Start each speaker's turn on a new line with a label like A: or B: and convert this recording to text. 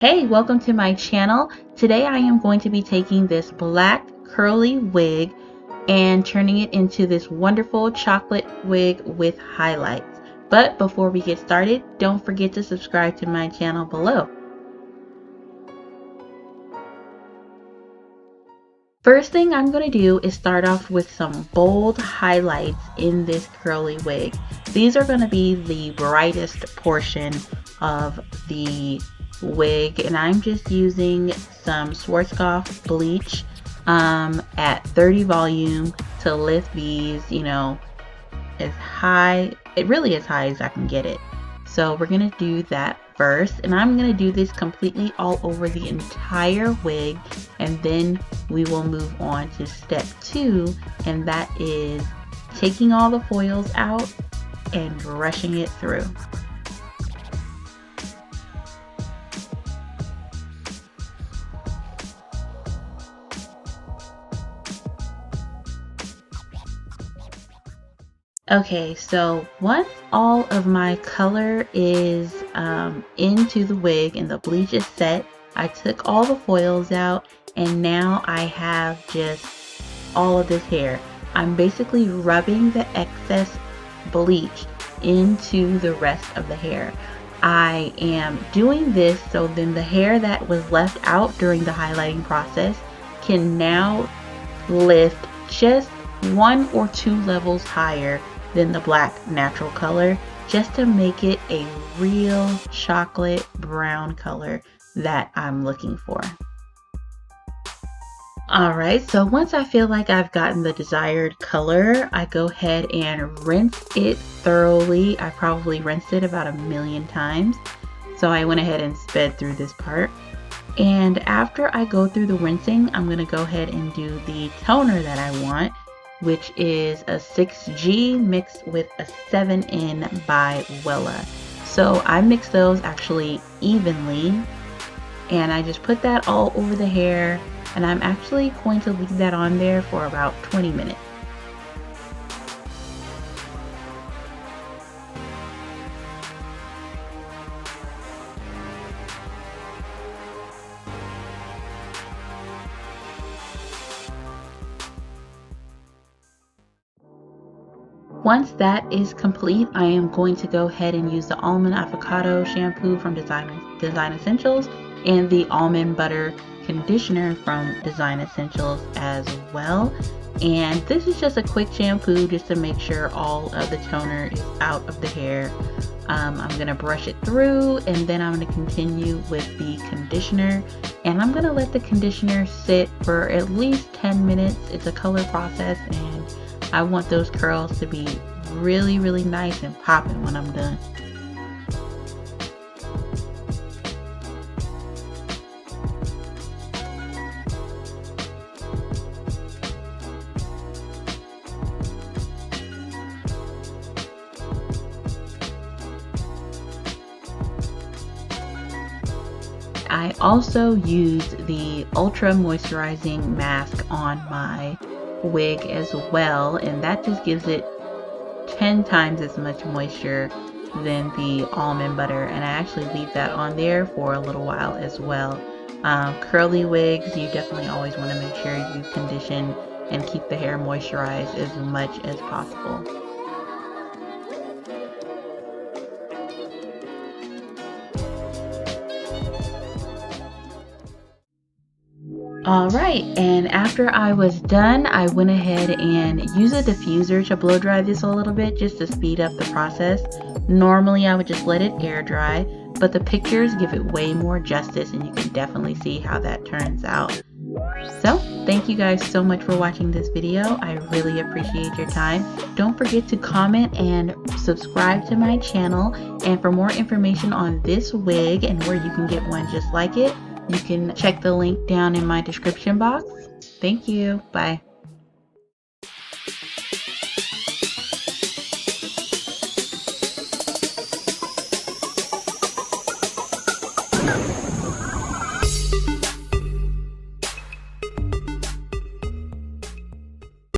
A: Hey, welcome to my channel. Today I am going to be taking this black curly wig and turning it into this wonderful chocolate wig with highlights. But before we get started, don't forget to subscribe to my channel below. First thing I'm going to do is start off with some bold highlights in this curly wig. These are going to be the brightest portion of the wig, and I'm just using some Schwarzkopf bleach at 30 volume to lift these, as high, really as high as I can get it. So we're gonna do that first, and I'm gonna do this completely all over the entire wig, and then we will move on to step 2, and that is taking all the foils out and brushing it through. Okay, so once all of my color is into the wig and the bleach is set, I took all the foils out, and now I have just all of this hair. I'm basically rubbing the excess bleach into the rest of the hair. I am doing this so then the hair that was left out during the highlighting process can now lift just 1 or 2 levels higher than the black natural color, just to make it a real chocolate brown color that I'm looking for. Alright, so once I feel like I've gotten the desired color, I go ahead and rinse it thoroughly. I probably rinsed it about 1,000,000 times, so I went ahead and sped through this part. And after I go through the rinsing, I'm going to go ahead and do the toner that I want, which is a 6G mixed with a 7N by Wella. So I mix those actually evenly, and I just put that all over the hair, and I'm actually going to leave that on there for about 20 minutes. Once that is complete, I am going to go ahead and use the almond avocado shampoo from Design Essentials and the almond butter conditioner from Design Essentials as well. And this is just a quick shampoo just to make sure all of the toner is out of the hair. I'm going to brush it through, and then I'm going to continue with the conditioner, and I'm going to let the conditioner sit for at least 10 minutes. It's a color process, and I want those curls to be really, really nice and popping when I'm done. I also used the ultra moisturizing mask on my wig as well, and that just gives it 10 times as much moisture than the almond butter, and I actually leave that on there for a little while as well. Curly wigs, you definitely always want to make sure you condition and keep the hair moisturized as much as possible. Alright, and after I was done, I went ahead and used a diffuser to blow dry this a little bit just to speed up the process. Normally I would just let it air dry, but the pictures give it way more justice, and you can definitely see how that turns out. So, thank you guys so much for watching this video. I really appreciate your time. Don't forget to comment and subscribe to my channel, and for more information on this wig and where you can get one just like it, you can check the link down in my description box. Thank you. Bye.